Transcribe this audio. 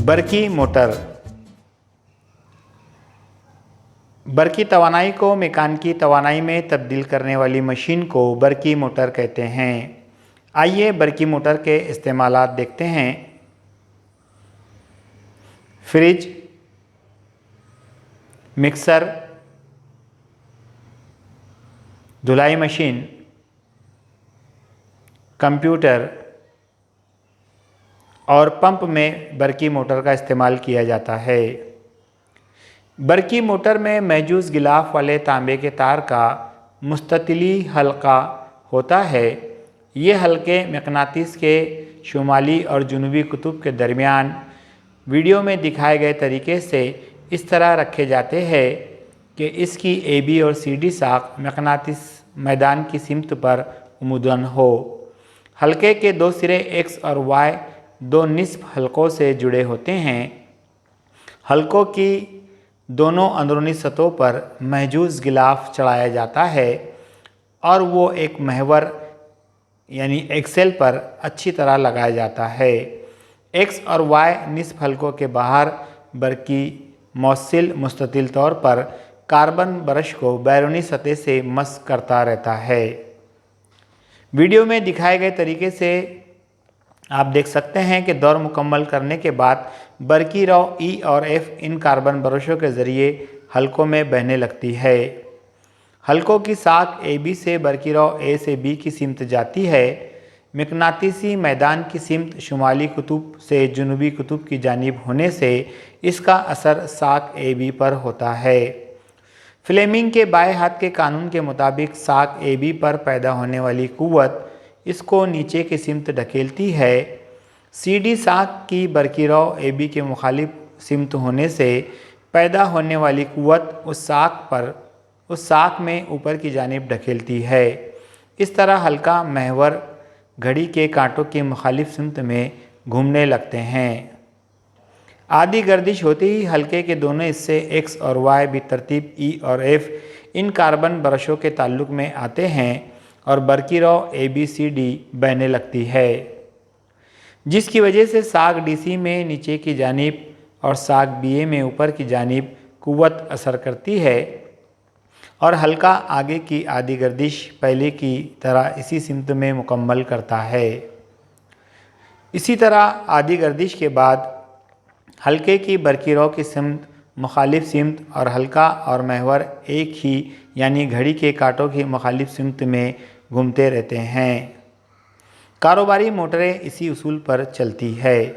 برقی موٹر برقی توانائی کو میکانیکی توانائی میں تبدیل کرنے والی مشین کو برقی موٹر کہتے ہیں۔ آئیے برقی موٹر کے استعمالات دیکھتے ہیں۔ فریج، مکسر، دھلائی مشین، کمپیوٹر اور پمپ میں برقی موٹر کا استعمال کیا جاتا ہے۔ برقی موٹر میں محجوز غلاف والے تانبے کے تار کا مستطیلی حلقہ ہوتا ہے۔ یہ حلقے مقناطیس کے شمالی اور جنوبی قطب کے درمیان ویڈیو میں دکھائے گئے طریقے سے اس طرح رکھے جاتے ہیں کہ اس کی اے بی اور سی ڈی ساخت مقناطیس میدان کی سمت پر عموداً ہو۔ حلقے کے دو سرے ایکس اور وائی دو نصف حلقوں سے جڑے ہوتے ہیں۔ حلقوں کی دونوں اندرونی سطحوں پر محجوز غلاف چڑھایا جاتا ہے اور وہ ایک محور یعنی ایکسل پر اچھی طرح لگایا جاتا ہے۔ ایکس اور وائی نصف حلقوں کے باہر برقی موصل مستطیل طور پر کاربن برش کو بیرونی سطح سے مس کرتا رہتا ہے۔ ویڈیو میں دکھائے گئے طریقے سے آپ دیکھ سکتے ہیں کہ دور مکمل کرنے کے بعد برقی رو ای اور ایف ان کاربن برشوں کے ذریعے حلقوں میں بہنے لگتی ہے۔ حلقوں کی ساخت اے بی سے برقی رو اے سے بی کی سمت جاتی ہے۔ مقناطیسی میدان کی سمت شمالی قطب سے جنوبی قطب کی جانب ہونے سے اس کا اثر ساخت اے بی پر ہوتا ہے۔ فلیمنگ کے بائیں ہاتھ کے قانون کے مطابق ساخت اے بی پر پیدا ہونے والی قوت اس کو نیچے کی سمت دھکیلتی ہے۔ سی ڈی ساخت کی برقی رو اے بی کے مخالف سمت ہونے سے پیدا ہونے والی قوت اس ساخت میں اوپر کی جانب دھکیلتی ہے۔ اس طرح حلقہ محور گھڑی کے کانٹوں کی مخالف سمت میں گھومنے لگتے ہیں۔ آدھی گردش ہوتے ہی حلقے کے دونوں حصے ایکس اور وائی بالترتیب ای اور ایف ان کاربن برشوں کے تعلق میں آتے ہیں اور برقی رو اے بی سی ڈی بہنے لگتی ہے، جس کی وجہ سے ساخت ڈی سی میں نیچے کی جانب اور ساخت بی اے میں اوپر کی جانب قوت اثر کرتی ہے اور حلقہ آگے کی آدھی گردش پہلے کی طرح اسی سمت میں مکمل کرتا ہے۔ اسی طرح آدھی گردش کے بعد حلقے کی برقی رو کی سمت مخالف سمت اور حلقہ اور محور ایک ہی یعنی گھڑی کے کانٹوں کی مخالف سمت میں گھومتے رہتے ہیں۔ کاروباری موٹریں اسی اصول پر چلتی ہے۔